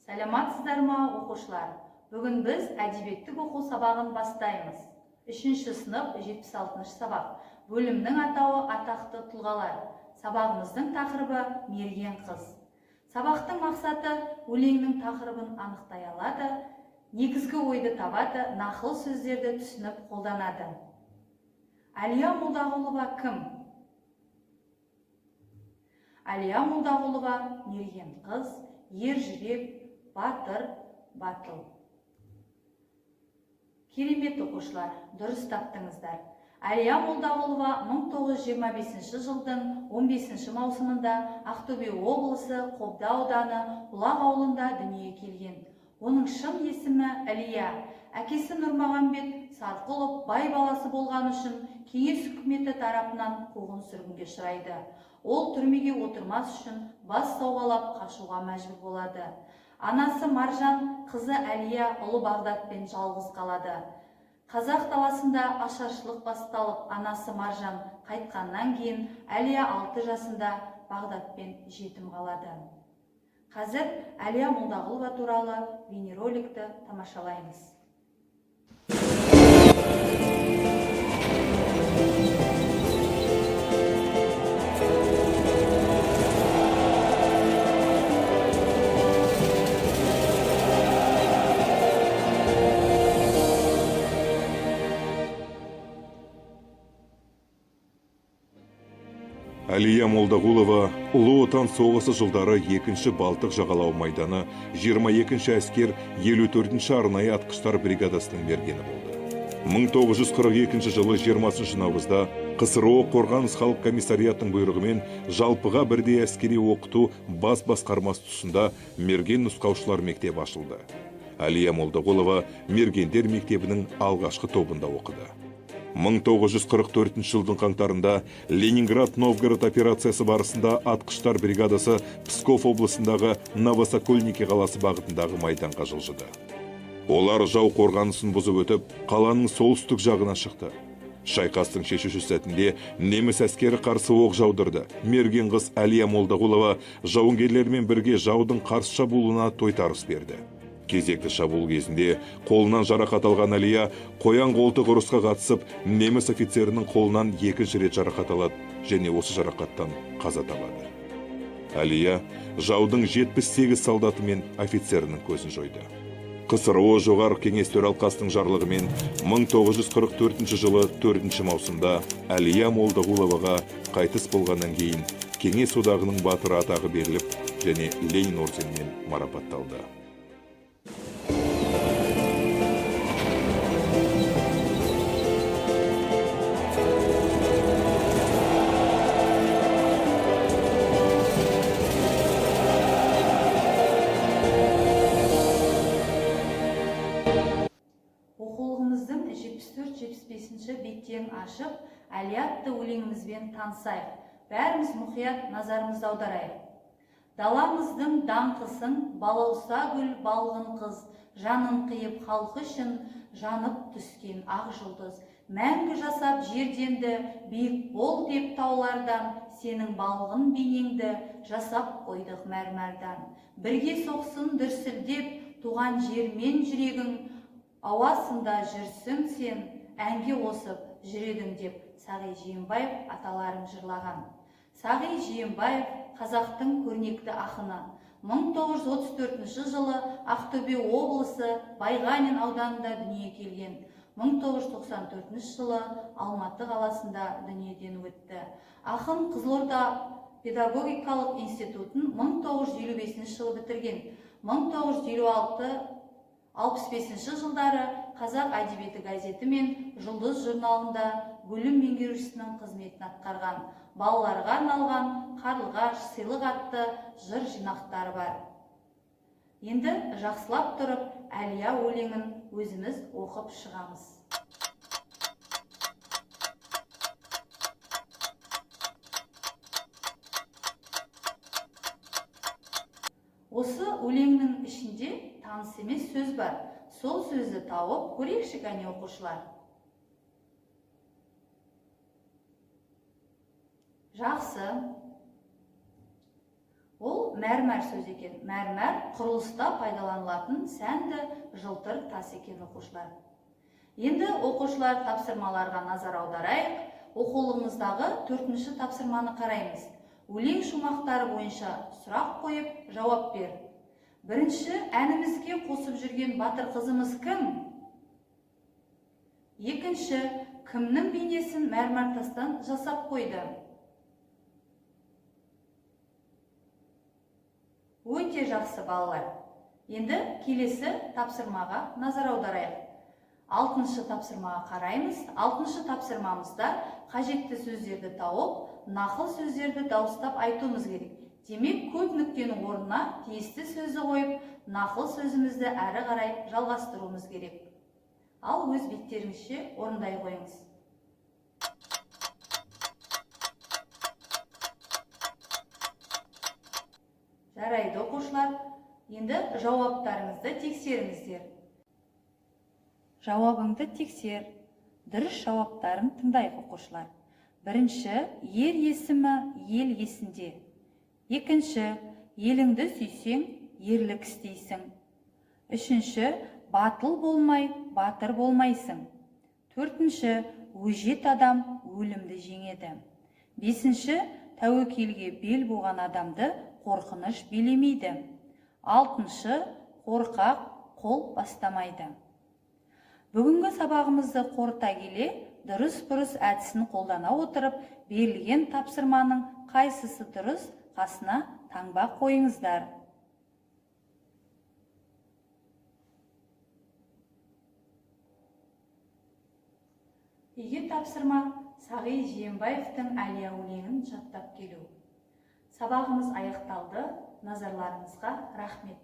Сәлематсыздар ма, оқушылар? Бүгін біз әдебиеттік оқу сабағын бастаймыз. 3-ші сынып 76-шы сабақ. Бөлімнің атауы атақты тұлғалар. Сабағымыздың тақырыбы мерген қыз. Сабақтың мақсаты өлеңнің тақырыбын анықтай алады, негізгі ойды табады, нақыл сөздерді түсініп қолданады. Әлия Молдағұлова кім? Әлия Молдағұлова мерген қыз, ер жүрек, батыр, батыл. Керемет оқушылар, дұрыс таптыңыздар. Әлия Молдағұлова 1925 жылдың 15 маусымында Ақтөбе облысы Қобда ауданы Бұлақ ауылында дүниеге келген. Оның шын есімі Әлия. Әкесі Нұрмағамбет Сарқұлов бай баласы болған үшін кеңес үкіметі тарапынан қуғын-сүргінге ұшырайды. Ол түрмеге отырмас үшін бас сауғалап қашуға мәжбүр болады. Анасы Маржан, қызы Әлия ұлы Бағдатпен жалғыз қалады. Қазақ даласында ашаршылық басталып, анасы Маржан қайтқаннан кейін Әлия 6 жасында Бағдатпен жетім қалады. Қазір Әлия Молдағұлова туралы бейнероликті тамашалаймыз. Әлия Молдағұлова Ұлы Отан соғысы жылдары 2-ші Балтық жағалау майданы, 22-ші әскер 54-ші арнайы атқыштар бригадасының мергені болды. 1942 жылы 20 наурызда КСРО Қорғаныс халық комиссариятының бұйрығымен жалпыға бірдей әскери оқыту бас басқармасы тұсында мерген нұсқаушылар мектебі ашылды. Әлия Молдағұлова мергендер мектебінің алғашқы тобында оқыды. 1944 жылдың қаңтарында Ленинград-Новгород операциясы барысында атқыштар бригадасы Псков облысындағы Новосокольники қаласы бағытындағы майданға жылжыды. Олар жау қорғанысын бұзып өтіп, қаланың солтүстік жағына шықты. Шайқастың шешуші сәтінде неміс әскері қарсы оқ жаудырды. Мерген қыз Әлия Молдағұлова жауынгерлермен бірге жаудың қарсы шабуылына тойтарыс берді. Кезекті шабуыл кезінде қолынан жарақат алған Әлия қоян қолтық ұрысқа қатысып, неміс офицерінің қолынан 2-ші рет жарақат алады және осы жарақаттан қаза табады. Әлия жаудың 78 солдаты мен офицерінің көзін жойды. КСРО жоғары кеңес төралқасының жарлығымен 1944 жылы 4 маусымда Әлия Молдағұловаға қайтыс болғаннан кейін Кеңес одағының батыры атағы беріліп және Ленин орденімен марапатталды. Оқулығымыздың 74-75 беттерін ашып, Әлия атты өлеңімізбен танысайық. Бәріміз мұқият назарымызды аударайық. Даламыздың даңқысын балауса гүл балғын қыз, жанын қиып халқы үшін жанып түскен ақ жұлдыз. Мәңгі жасап жерденді, биік бол деп таулардан, сенің балғын бейнеңді жасап қойдық мәрмәрдан. Бірге соқсын дүрсілдеп, туған жермен жүрегің, ауасында жүрсің сен, әнге қосып жүредің деп Сағи Жиенбаев аталарың жырлаған. Сағи Жиенбаев қазақтың көрнекті ақыны. 1934 жылы Ақтөбе облысы Байғанин ауданында дүниеге келген. 1994 жылы Алматы қаласында дүниеден өтті. Ақын Қызылорда педагогикалық институтын 1955 жылы бітірген. 1956-65 жылдары Қазақ әдебиеті газеті мен Жұлдыз журналында бөлім меңгерушісінің қызметін атқарған. Балаларға арналған Қарлығаш, сыйлық атты жыр жинақтары бар. Енді жақсылап тұрып, Әлия өлеңін өзіміз оқып шығамыз. Осы өлеңнің ішінде таныс емес сөз бар. Сол сөзді тауып көрейікші кәне оқушылар. Жақсы. Ол мәрмәр сөз екен. Мәрмәр құрылыста пайдаланылатын сәнді жылтыр тас екен оқушылар. Енді оқушылар тапсырмаларға назар аударайық. Оқулығымыздағы 4-ші тапсырманы қараймыз. Өлең шумақтары бойынша сұрақ қойып, жауап бер. Бірінші, әнімізге қосып жүрген батыр қызымыз кім? Екінші, кімнің бейнесін мәрмәр тастан жасап қойды? Өте жақсы балалар. Енді келесі тапсырмаға назар аударайық. 6-шы тапсырмаға қараймыз. 6-шы тапсырмамызда қажетті сөздерді тауып, нақыл сөздерді дауыстап айтуымыз керек. Демек, көп нүктенің орнына тиісті сөзді қойып, нақыл сөзімізді әрі қарай жалғастыруымыз керек. Ал өз беттеріңізше орындай қойыңыз. Жарайды оқушылар, енді жауаптарыңызды тексеріңіздер. Жауабыңды тексер. Дұрыс жауаптарын тыңдайық оқушылар. Бірінші, ер есімі ел есінде. Екінші, еліңді сүйсең, ерлік істейсің. Үшінші, батыл болмай, батыр болмайсың. Төртінші, өжет адам өлімді жеңеді. Бесінші, тәуекелге бел буған адамды қорқыныш билемейді. Алтыншы, қорқақ қол бастамайды. Бүгінгі сабағымызды қорыта келе, дұрыс-бұрыс әдісін қолдана отырып, берілген тапсырманың қайсысы дұрыс қасына таңба қойыңыздар. Егер тапсырма Сағи Жиенбаевтың Әлия өлеңін жаттап келу. Сабағымыз аяқталды. Назарларыңызға рахмет.